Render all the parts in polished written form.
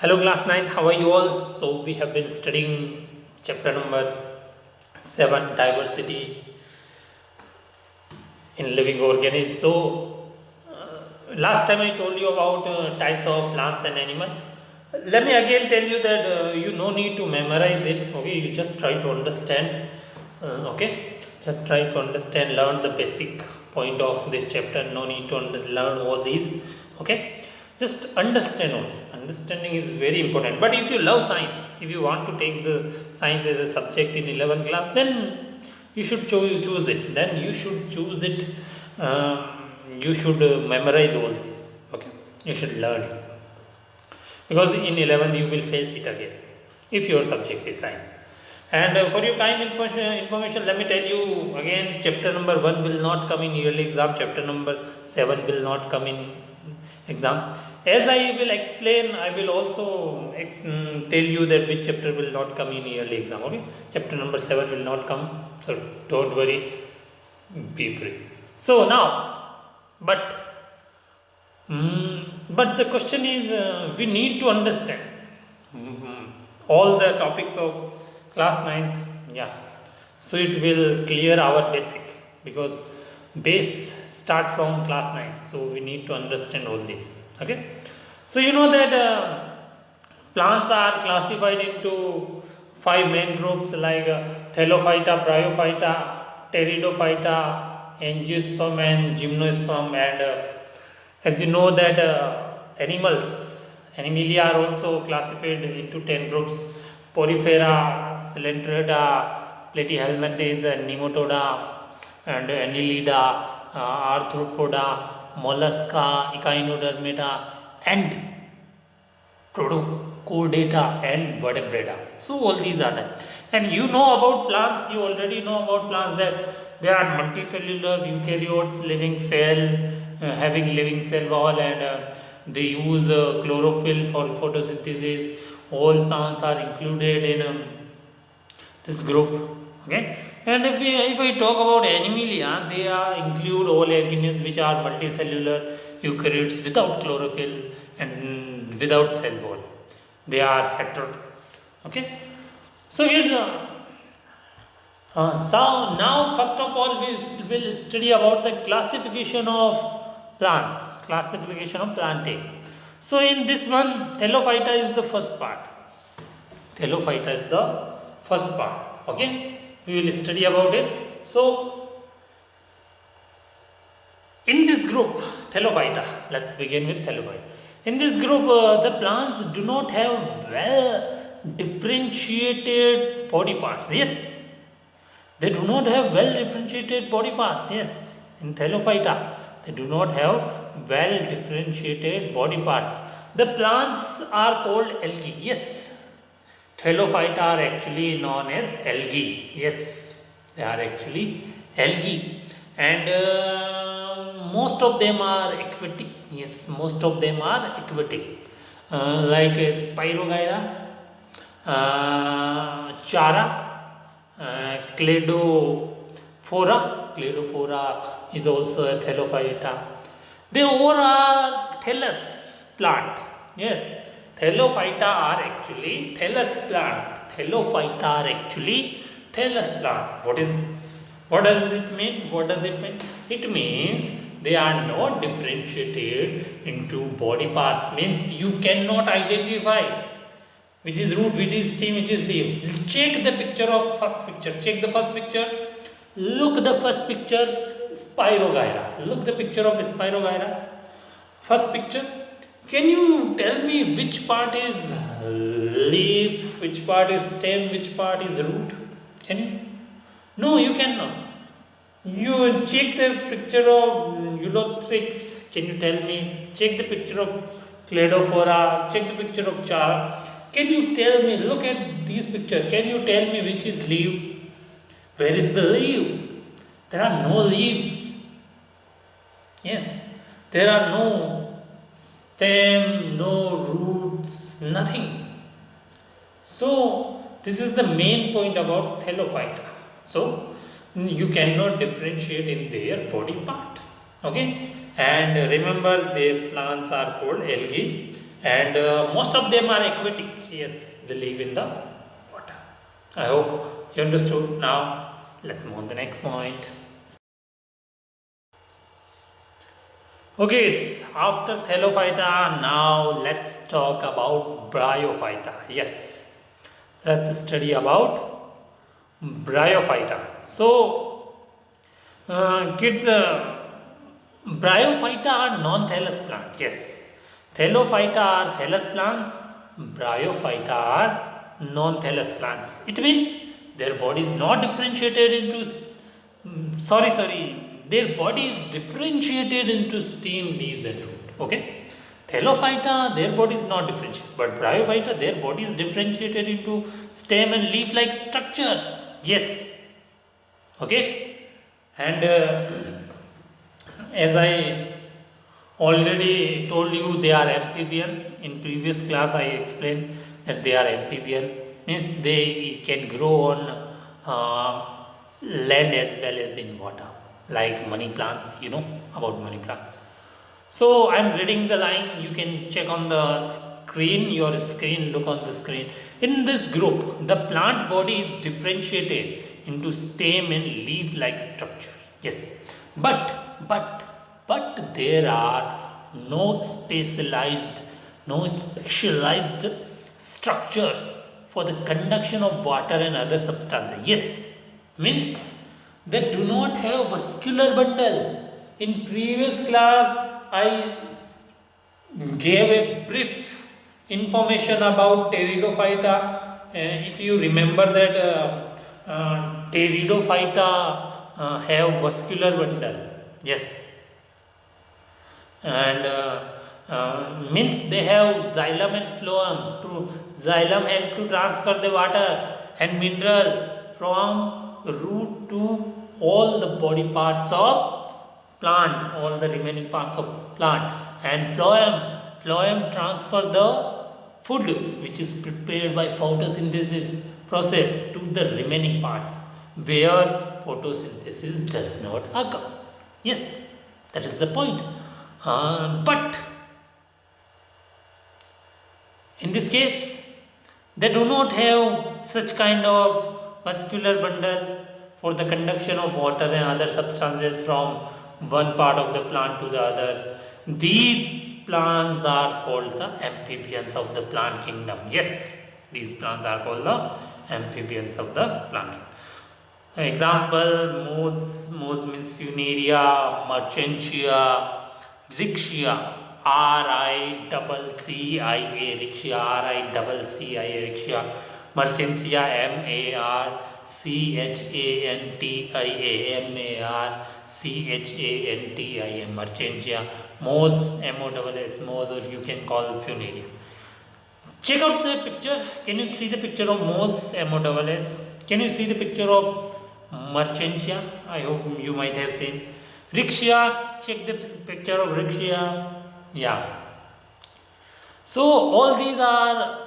Hello, class 9th. How are you all? So, we have been studying chapter number 7, diversity in living organisms. So, last time I told you about types of plants and animal. Let me again tell you that you no need to memorize it. Okay, you just try to understand. Okay, just try to understand, learn the basic point of this chapter. No need to learn all these. Okay, just understand only. Understanding is very important. But if you love science, if you want to take the science as a subject in 11th class, then you should choose it. Then you should choose it. You should memorize all this. Okay, you should learn it because in 11th you will face it again if your subject is science. And for your kind information, let me tell you again, chapter number 1 will not come in yearly exam, chapter number 7 will not come in exam. As I will explain, I will also tell you that which chapter will not come in yearly exam. Okay, chapter number 7 will not come, so don't worry, be free. So now, but but the question is, we need to understand all the topics of class 9th. Yeah. So it will clear our basic because base start from class 9. So we need to understand all this. Okay. So you know that plants are classified into 5 main groups like Thellophyta, Bryophyta, Pteridophyta, Angiosperm and Gymnosperm. And as you know that animalia are also classified into 10 groups: Porifera, Coelenterata, Platyhelminthes, Nematoda, and Annelida, Arthropoda, Mollusca, Echinodermata, and Chordata and Vertebrata. So all these are there. And you know about plants, you already know about plants that they are multicellular eukaryotes, living cell, having living cell wall, and they use chlorophyll for photosynthesis. All plants are included in this group. Okay. And if I talk about animalia, they are include all organisms which are multicellular eukaryotes without chlorophyll and without cell wall. They are heterotrophs. Okay. So here's so now first of all we will study about the classification of plants. Classification of plantae. So in this one, Thellophyta is the first part. Thellophyta is the first part. Okay, we will study about it. So in this group, Thellophyta, let's begin with Thellophyta. In this group, the plants do not have well differentiated body parts. Yes, they do not have well differentiated body parts. Yes, in Thellophyta, they do not have well differentiated body parts. The plants are called algae. Yes, Thellophyta are actually known as algae. Yes, they are actually algae, and most of them are aquatic. Yes, most of them are aquatic, like Spirogyra, Chara, Cladophora. Cladophora is also a Thellophyta. They all are thallus plant. Yes, Thellophyta are actually thallus plant. Thellophyta are actually thallus plant. What does it mean? What does it mean? It means they are not differentiated into body parts. Means you cannot identify which is root, which is stem, which is leaf. Check the picture of first picture. Check the first picture. Look the first picture, Spirogyra. Look the picture of Spirogyra. First picture. Can you tell me which part is leaf, which part is stem, which part is root? Can you? No, you cannot. You check the picture of Eulothrix. Can you tell me? Check the picture of Cladophora. Check the picture of Chara. Can you tell me? Look at these pictures. Can you tell me which is leaf? Where is the leaf? There are no leaves. Yes, there are no stem, no roots, nothing. So this is the main point about Thellophyta. So you cannot differentiate in their body part. Okay, and remember the plants are called algae, and most of them are aquatic. Yes, they live in the water. I hope you understood. Now let's move on the next point. Okay, it's after Thellophyta. Now let's talk about Bryophyta. Yes, let's study about Bryophyta. So kids, Bryophyta are non-thallus plant. Yes, Thellophyta are thallus plants. Bryophyta are non-thallus plants. It means their body is not differentiated into their body is differentiated into stem, leaves and root. Okay, Thellophyta, their body is not differentiated, but Bryophyta, their body is differentiated into stem and leaf like structure. Yes. Okay, and as I already told you, they are amphibian. In previous class I explained that they are amphibian, means they can grow on land as well as in water, like money plants. You know about money plant. So I am reading the line, you can check on the screen, your screen, look on the screen. In this group, the plant body is differentiated into stem and leaf like structure. Yes, but there are no specialized structures for the conduction of water and other substances. Yes, means they do not have vascular bundle. In previous class I gave a brief information about Pteridophyta. If you remember that Pteridophyta have vascular bundle. Yes, and means they have xylem and phloem. To xylem help to transfer the water and mineral from root to all the body parts of plant, all the remaining parts of plant, and phloem transfer the food which is prepared by photosynthesis process to the remaining parts where photosynthesis does not occur. Yes, that is the point. But in this case, they do not have such kind of vascular bundle for the conduction of water and other substances from one part of the plant to the other. These plants are called the amphibians of the plant kingdom. Yes, these plants are called the amphibians of the plant kingdom. Example, moss means Funaria, Marchantia, Riccia, Riccia, Riccia, Marchantia, Marchantia, Marchantia, moss, moss, or you can call Funaria. Check out the picture. Can you see the picture of moss, moss? Can you see the picture of Marchantia? I hope you might have seen. Riccia, check the picture of Riccia. Yeah. So all these are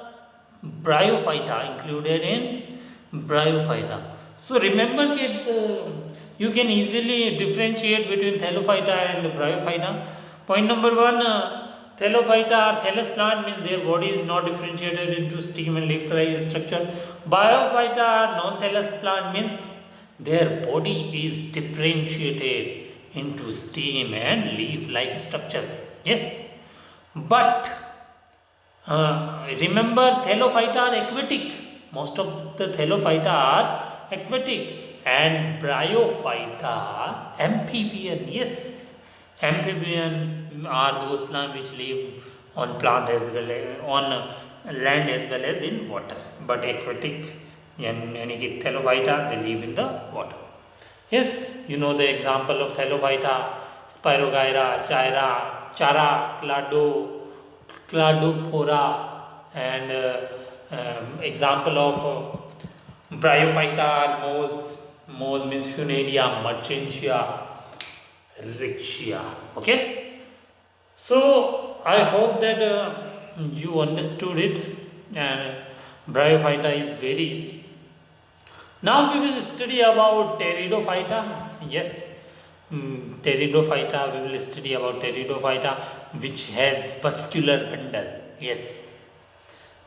Bryophyta, included in Bryophyta. So remember kids, you can easily differentiate between Thellophyta and Bryophyta. Point number one, Thellophyta or thallus plant means their body is not differentiated into stem and leaf-like structure. Bryophyta or non-thallus plant means their body is differentiated into stem and leaf-like structure. Yes, but remember Thellophyta are aquatic. Most of the Thellophyta are aquatic, and Bryophyta are amphibian. Yes, amphibian are those plants which live on plant as well on land as well as in water. But aquatic, yani Thellophyta, they live in the water. Yes, you know the example of Thellophyta: Spirogyra, Chara, Cladophora, and example of Bryophyta are moss means Funaria, Marchantia, Riccia. Okay, so I hope that you understood it, and Bryophyta is very easy. Now we will study about Pteridophyta. Yes, Pteridophyta, we will study about Pteridophyta which has vascular bundle. Yes,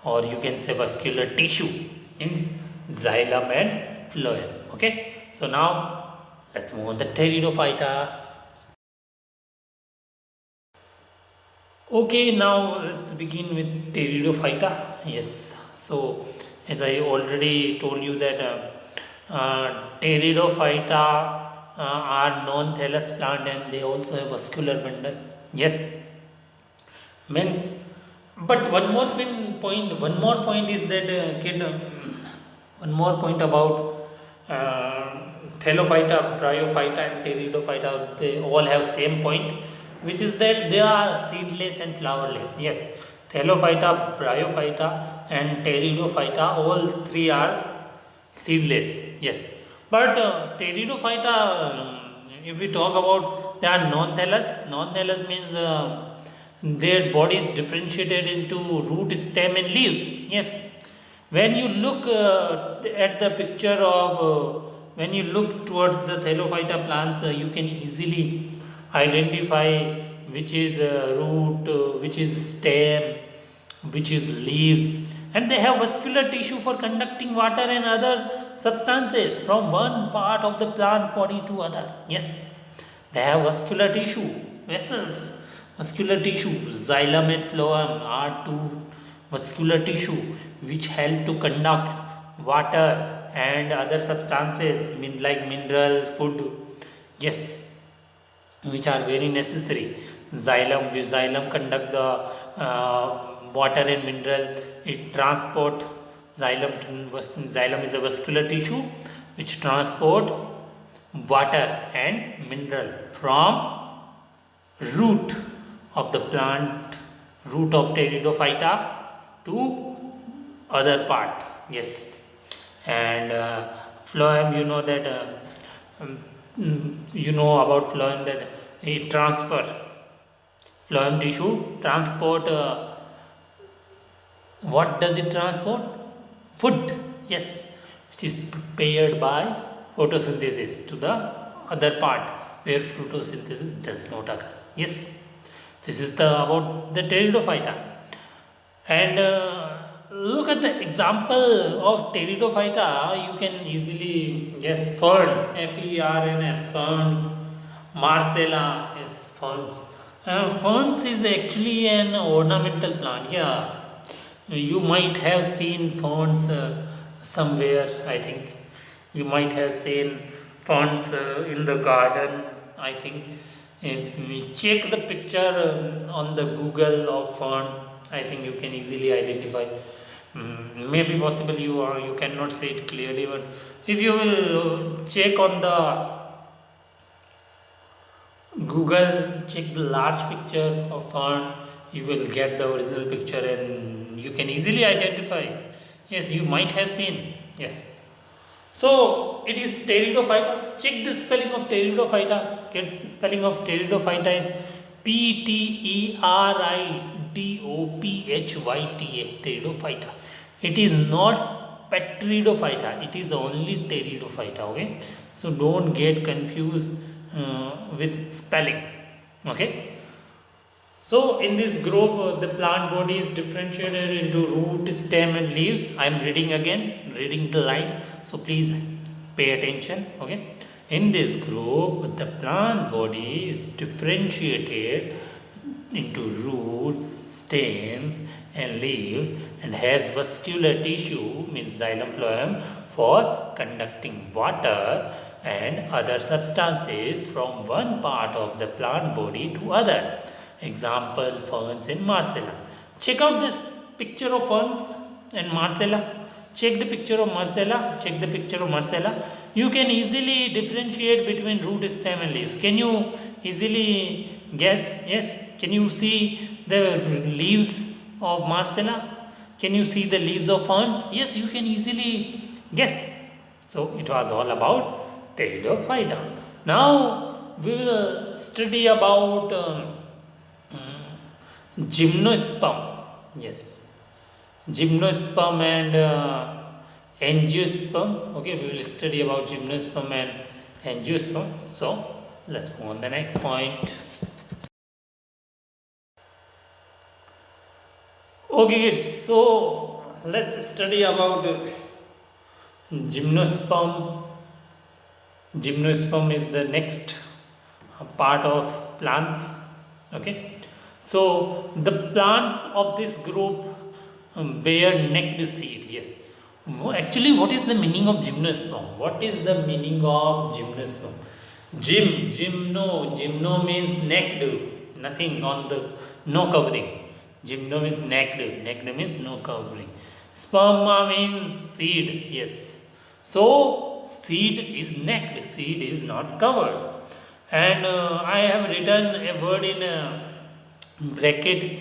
or you can say vascular tissue means xylem and phloem. Okay, so now let's move on the pteridophyta. Okay, now let's begin with pteridophyta. Yes, so as I already told you that pteridophyta are non-thallus plant and they also have vascular bundle. Yes, means, but one more point is that one more point about Thelophyta, Bryophyta and Pteridophyta, they all have same point, which is that they are seedless and flowerless. Yes, Thelophyta, Bryophyta and Pteridophyta, all three are seedless. Yes, but Pteridophyta, if we talk about, they are non-thallus. Non-thallus means their body is differentiated into root, stem and leaves. Yes, when you look at the picture of when you look towards the Thelophyta plants, you can easily identify which is root, which is stem, which is leaves, and they have vascular tissue for conducting water and other substances from one part of the plant body to other. Yes, they have vascular tissue, vessels, vascular tissue. Xylem and phloem are two vascular tissue which help to conduct water and other substances like mineral, food. Yes, which are very necessary. Xylem conduct the water and mineral. It transport xylem is a vascular tissue which transport water and mineral from root of the plant, root of Pteridophyta to other part. Yes, and phloem, you know that you know about phloem that it transfer phloem tissue transport. What does it transport? Food. Yes, which is prepared by photosynthesis to the other part where photosynthesis does not occur. Yes, this is the about the Pteridophyta. And look at the example of Pteridophyta. You can easily guess fern, Ferns, ferns, Marcella is ferns. Ferns is actually an ornamental plant. Yeah, you might have seen ferns somewhere. I think you might have seen ferns in the garden. I think if we check the picture on the Google of fern, I think you can easily identify. Maybe possible you cannot see it clearly, but if you will check on the Google, check the large picture of fern, you will get the original picture and you can easily identify. Yes, you might have seen. Yes. So it is Pteridophyta. Check the spelling of Pteridophyta. Get spelling of Pteridophyta is Pteridophyta. Pteridophyta. It is not Petridophyta. It is only Pteridophyta. Okay. So don't get confused with spelling. Okay. So in this group, the plant body is differentiated into root, stem and leaves. I am reading again, reading the line. So please pay attention. Okay. In this group, the plant body is differentiated into roots, stems and leaves and has vascular tissue, means xylem phloem, for conducting water and other substances from one part of the plant body to other. Example, ferns and Marcella. Check out this picture of ferns and Marcella. Check the picture of Marcella. Check the picture of Marcella. You can easily differentiate between root, stem and leaves. Can you easily guess? Yes. Can you see the leaves of Marcella? Can you see the leaves of ferns? Yes, you can easily guess. So it was all about Pteridophyta. Now we will study about gymnosperm. Yes, gymnosperm and angiosperm. Okay, we will study about gymnosperm and angiosperm. So let's move on the next point. Okay, kids. So let's study about gymnosperm. Gymnosperm is the next part of plants. Okay. So the plants of this group bear necked seed. Yes. Actually, what is the meaning of gymnosperm? What is the meaning of gymnosperm? Gymno means necked. Nothing on the, no covering. Gymno means necked. Necked means no covering. Sperma means seed. Yes. So seed is necked. Seed is not covered. And I have written a word in bracket,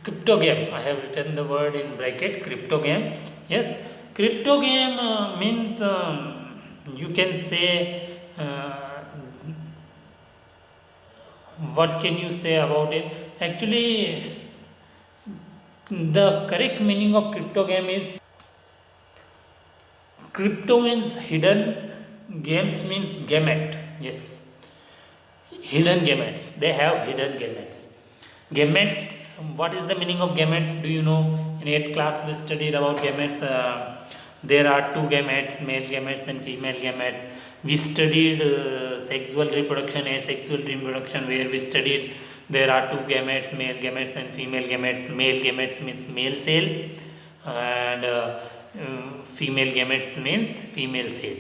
cryptogame. I have written the word in bracket, cryptogame. Yes, cryptogame means you can say, what can you say about it? Actually, the correct meaning of cryptogame is, crypto means hidden, games means gamete. Yes, hidden gametes. They have hidden gametes. Gametes, what is the meaning of gamete? Do you know? In 8th class, we studied about gametes. There are two gametes, male gametes and female gametes. We studied sexual reproduction, asexual reproduction, where we studied there are two gametes, male gametes and female gametes. Male gametes means male cell, and female gametes means female cell.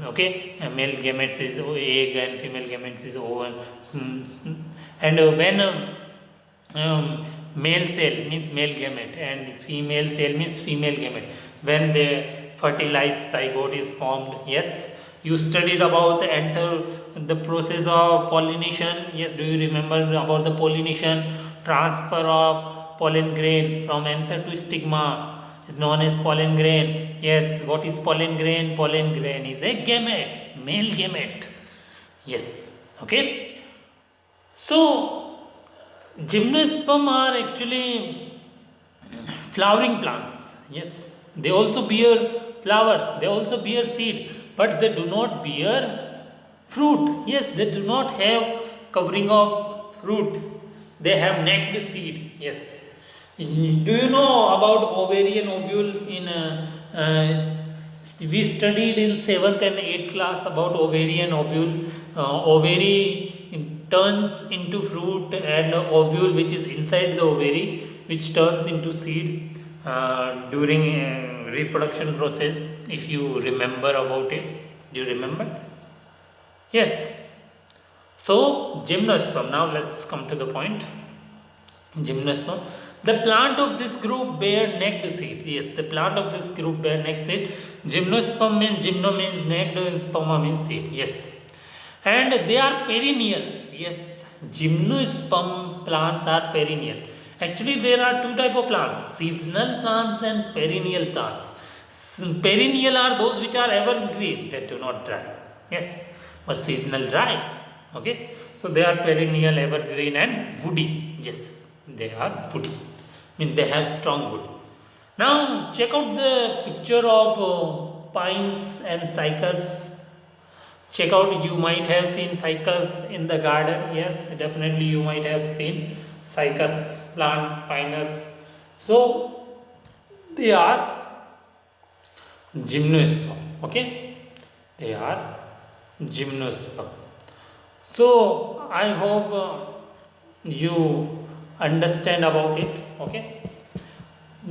Okay, male gametes is egg and female gametes is ovum. And when male cell means male gamete and female cell means female gamete, when the fertilized zygote is formed. Yes, you studied about the process of pollination. Yes, do you remember about the pollination? Transfer of pollen grain from anther to stigma is known as pollen grain. Yes, what is pollen grain? Pollen grain is a gamete, male gamete. Yes, okay. So gymnosperm are actually flowering plants. Yes, they also bear flowers, they also bear seed, but they do not bear fruit. Yes, they do not have covering of fruit. They have necked seed. Yes. Do you know about ovarian ovule? We studied in 7th and 8th class about ovarian ovule. Ovary turns into fruit, and ovule, which is inside the ovary, which turns into seed during reproduction process. If you remember about it, do you remember? Yes. So gymnosperm. Now let's come to the point. Gymnosperm. The plant of this group bear necked seed. Yes, the plant of this group bear necked seed. Gymnosperm means, gymno means necked, and sperma means seed. Yes. And they are perennial. Yes, gymnosperm plants are perennial. Actually, there are two type of plants: seasonal plants and perennial plants. Perennial are those which are evergreen, that do not dry. Yes, but seasonal dry. Okay, so they are perennial, evergreen, and woody. Yes, they are woody. They have strong wood. Now check out the picture of pines and cycas. Check out, you might have seen cycas in the garden. Yes, definitely you might have seen cycas plant, pinus. So they are gymnosperm. Okay, they are gymnosperm. So I hope you understand about it. Okay,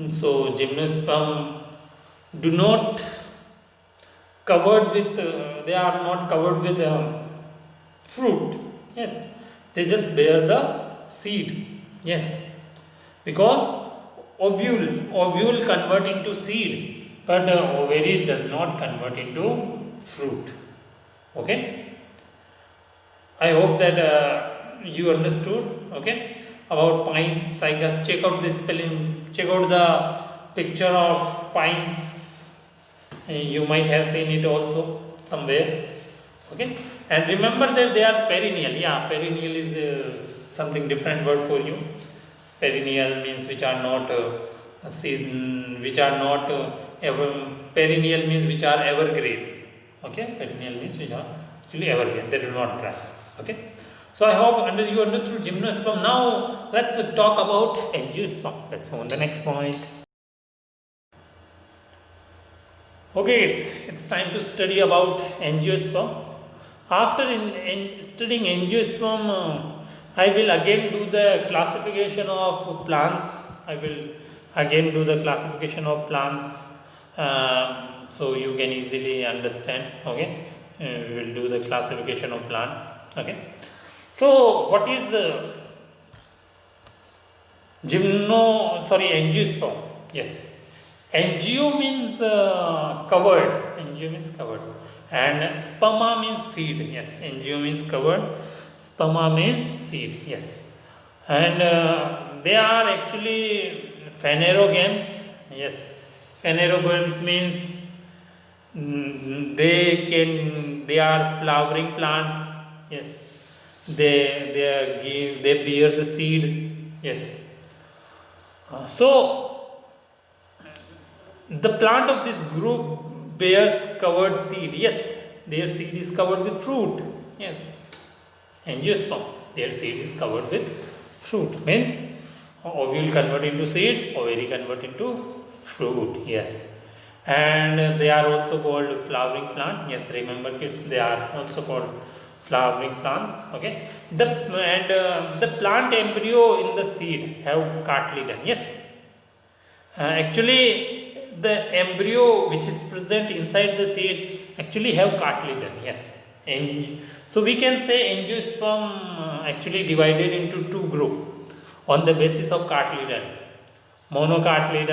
so gymnosperm do not covered with they are not covered with fruit. Yes, they just bear the seed. Yes, because ovule convert into seed, but ovary does not convert into fruit. Okay, I hope that you understood. Okay, about pines, cycas. Check out this spelling. Check out the picture of pines. You might have seen it also somewhere. Okay, and remember that they are perennial. Yeah, perennial is something different word for you. Perennial means which are not season, which are not ever. Perennial means which are evergreen. Okay, perennial means which are actually evergreen. They do not dry. Okay, So I hope you understood gymnosperm. Now let's talk about angiosperm. Let's move on the next point. Okay, it's time to study about angiosperm. After studying angiosperm, I will again do the classification of plants. I will again do the classification of plants, so you can easily understand. Okay, we will do the classification of plant. Okay, so what is angiosperm? Yes. Angio means covered. Angio means covered. And sperma means seed. Yes. Angio means covered. Sperma means seed. Yes. And they are actually phanerogames. Yes. Phanerogames means they are flowering plants. Yes. They bear the seed. Yes. So the plant of this group bears covered seed. Yes, their seed is covered with fruit. Yes, angiosperm. Their seed is covered with fruit. Means ovule convert into seed, ovary convert into fruit. Yes, and they are also called flowering plant. Yes, remember kids, they are also called flowering plants. Okay, the plant embryo in the seed have cartilage. Yes, actually the embryo which is present inside the seed actually have cartilage. Yes, and so we can say angiosperm actually divided into two group on the basis of cartilage: monocartilage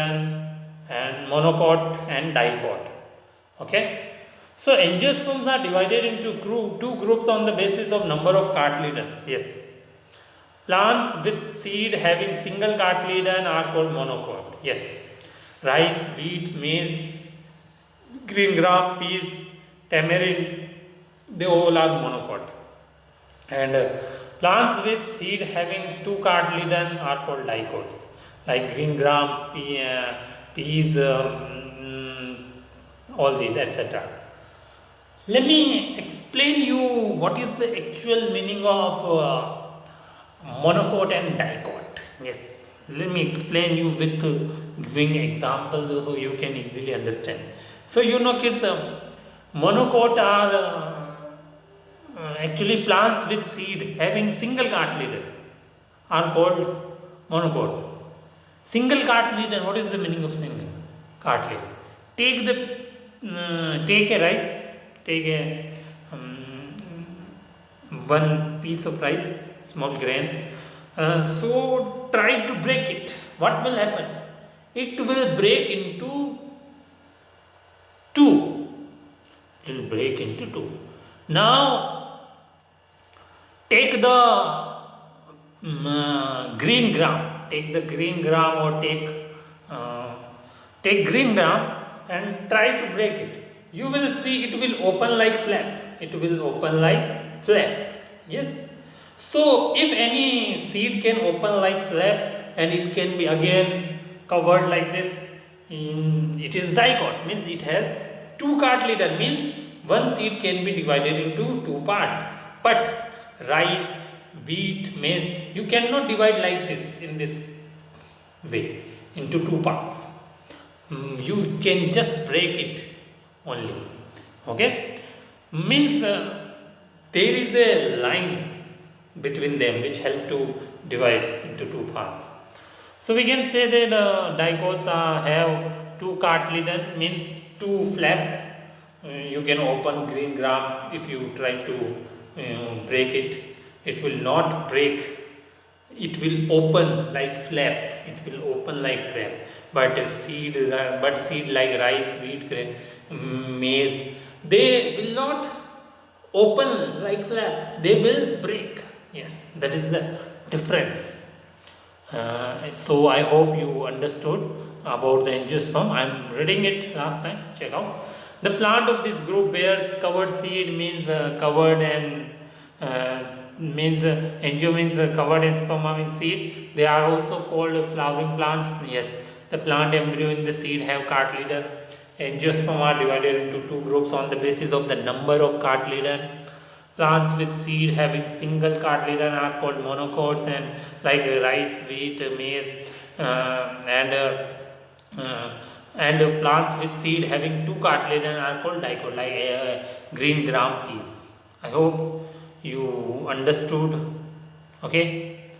and monocot and dicot. Okay, so angiosperms are divided into two groups on the basis of number of cartilages. Yes, plants with seed having single cartilage are called monocot. Yes, rice, wheat, maize, green gram, peas, tamarind, they all are monocot. And plants with seed having two cartilage are called dicots, like green gram, peas, all these, etc. Let me explain you what is the actual meaning of monocot and dicot. Yes, let me explain you with giving examples so you can easily understand. So you know kids, monocot are actually plants with seed having single cartilage are called monocot. Single cartilage, what is the meaning of single cartilage? Take a rice, take a one piece of rice, small grain. So try to break it. What will happen? It will break into two. It will break into two. Now take the green gram. Take the green gram or take green gram and try to break it. You will see it will open like flap. It will open like flap. Yes. So if any seed can open like flap and it can be again covered like this, it is dicot, means it has two cartilage, means one seed can be divided into two parts. But rice, wheat, maize, you cannot divide like this in this way into two parts. You can just break it only. Okay, means there is a line between them which help to divide into two parts. So we can say that dicots have two cartilage, means two flap. You can open green gram. If you try to break it, it will not break. It will open like flap. It will open like flap. But seed like rice, wheat, grain, maize, they will not open like flap. They will break. Yes, that is the difference. So I hope you understood about the angiosperm. I am reading it last time. Check out. The plant of this group bears covered seed, means covered, and angio means covered, and sperma means seed. They are also called flowering plants. Yes, the plant embryo in the seed have cartilage. Angiosperm are divided into two groups on the basis of the number of cartilage. Plants with seed having single cartilage are called monocots, and like rice, wheat, maize, uh, and plants with seed having two cartilage are called dicot, like green gram peas. I hope you understood. Okay,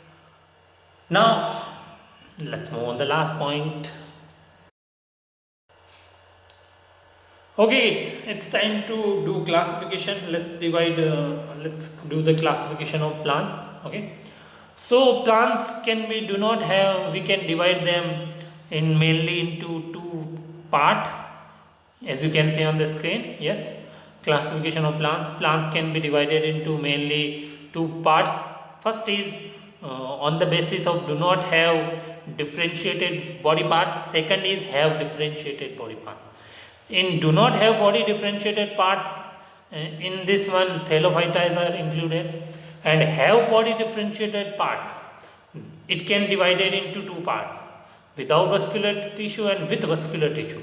now let's move on the last point. Okay, it's time to do classification. Let's divide. Let's do the classification of plants. Okay, so plants can be do not have. We can divide them in mainly into two part, as you can see on the screen. Yes, classification of plants. Plants can be divided into mainly two parts. First is on the basis of do not have differentiated body parts. Second is have differentiated body parts. In do not have body differentiated parts, in this one thallophyta are included, and have body differentiated parts, it can divided into two parts, without vascular tissue and with vascular tissue.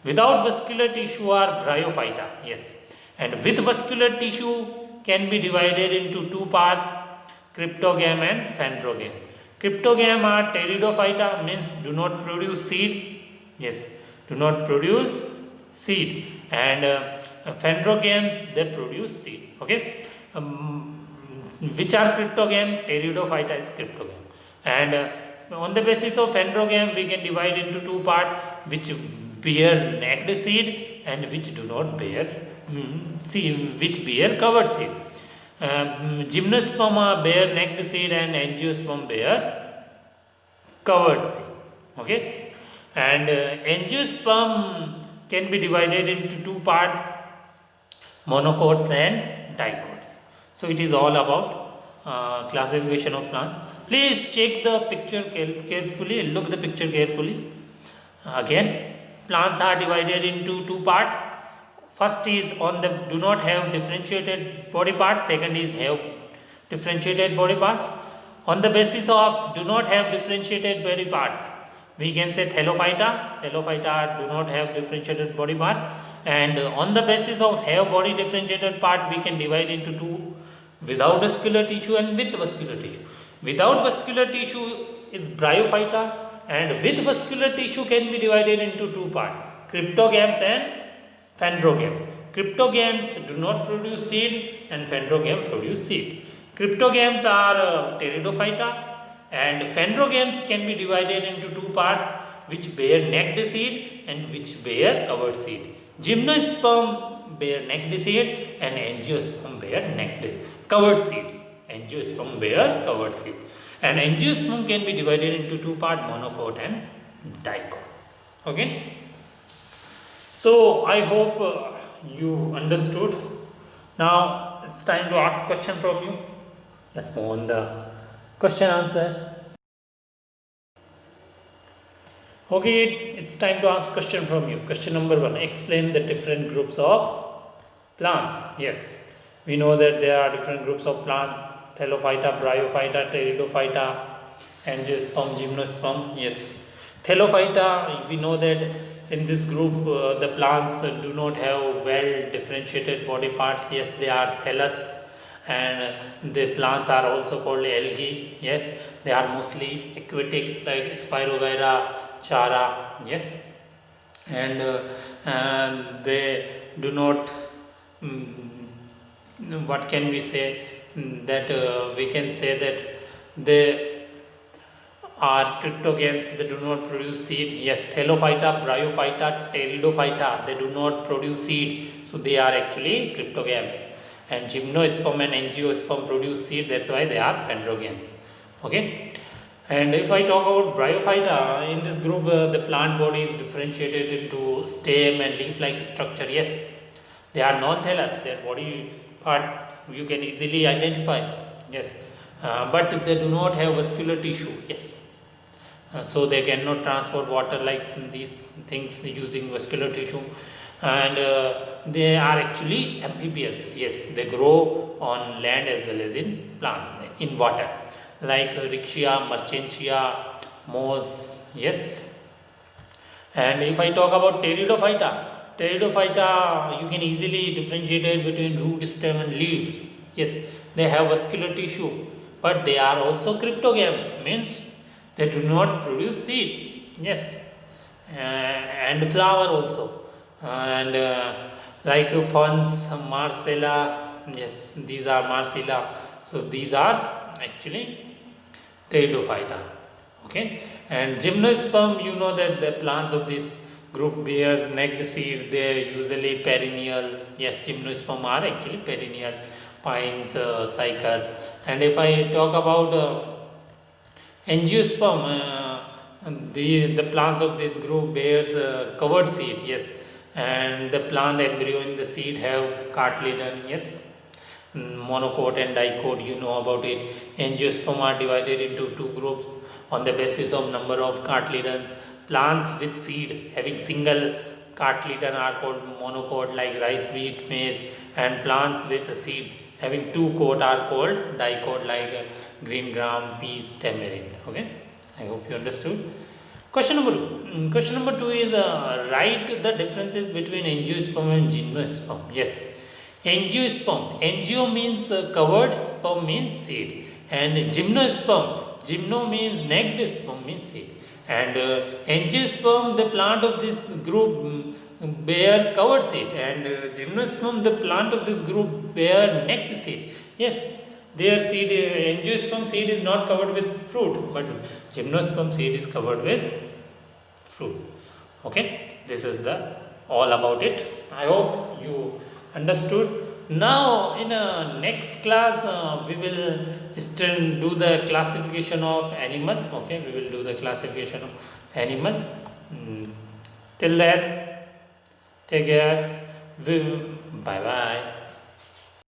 Without vascular tissue are bryophyta, yes, and with vascular tissue can be divided into two parts, cryptogam and phanerogam. Cryptogam are pteridophyta, means do not produce seed, yes, do not produce seed, and phanerogams, they produce seed. Okay, which are cryptogam? Pteridophyta is cryptogam, and on the basis of phanerogam we can divide into two parts, which bear naked seed and which do not bear seed, which bear covered seed. Gymnosperm bear naked seed and angiosperm bear covered seed. Okay, and angiosperm can be divided into two parts, monocots and dicots. So it is all about classification of plant. Please check the picture carefully, look the picture carefully. Again, plants are divided into two parts. First is on the do not have differentiated body parts, second is have differentiated body parts. On the basis of do not have differentiated body parts, we can say thallophyta. Thallophyta do not have differentiated body part, and on the basis of have body differentiated part, we can divide into two, without vascular tissue and with vascular tissue. Without vascular tissue is bryophyta, and with vascular tissue can be divided into two parts, cryptogams and phanerogam. Cryptogams do not produce seed and phanerogam produce seed. Cryptogams are pteridophyta, and phanerogams can be divided into two parts, which bear naked seed and which bear covered seed. Gymnosperm bear naked seed and angiosperm bear naked covered seed. Angiosperm bear covered seed, and angiosperm can be divided into two parts, monocot and dicot. Okay, so I hope you understood. Now it's time to ask question from you. Let's move on the question answer. Okay, it's time to ask question from you. Question number 1, explain the different groups of plants. Yes, we know that there are different groups of plants: thallophyta, bryophyta, pteridophyta, angiosperm, gymnosperm. Yes, thallophyta, we know that in this group the plants do not have well differentiated body parts. Yes, they are thallus, and the plants are also called algae. Yes, they are mostly aquatic, like Spirogyra, Chara. Yes, and they do not what can we say, that we can say that they are cryptogams, they do not produce seed. Yes, thallophyta, bryophyta, pteridophyta, they do not produce seed, so they are actually cryptogams. And gymnosperm and angiosperm produce seed, that's why they are phanerogams. Okay, and if I talk about bryophyta, in this group the plant body is differentiated into stem and leaf-like structure. Yes, they are non-thallus, their body part you can easily identify. Yes, but they do not have vascular tissue. Yes, so they cannot transport water like these things using vascular tissue, and they are actually amphibians. Yes, they grow on land as well as in water, like Riccia, Merchantia, moss. Yes, and if I talk about pteridophyta, you can easily differentiate it between root, stem and leaves. Yes, they have vascular tissue, but they are also cryptogams, means they do not produce seeds. Yes, and flower also, and like ferns, marcella. Yes, these are marcella. So these are actually pteridophyta. Okay, and gymnosperm, you know that the plants of this group bear necked seed. They are usually perennial. Yes, gymnosperm are actually perennial, pines, cycas. And if I talk about angiosperm, the plants of this group bears covered seed. Yes, and the plant embryo in the seed have cartilagen. Yes, monocot and dicot, you know about it. Angiosperm are divided into two groups on the basis of number of cartilagens. Plants with seed having single cartilagen are called monocot, like rice, wheat, maize, and plants with seed having two coat are called dicot, like green gram, peas, tamarind. Okay, I hope you understood. Question number two. Question number two is write the differences between angiosperm and gymnosperm. Yes, angiosperm. Angio means covered, sperm means seed, and gymnosperm. Gymno means necked, sperm means seed. And angiosperm, the plant of this group bear covered seed, and gymnosperm, the plant of this group bear necked seed. Yes, their seed, angiosperm seed is not covered with fruit, but gymnosperm seed is covered with fruit. Okay, this is the all about it. I hope you understood. Now in next class we will still do the classification of animal. Okay, we will do the classification of animal. Till then, take care. Bye bye.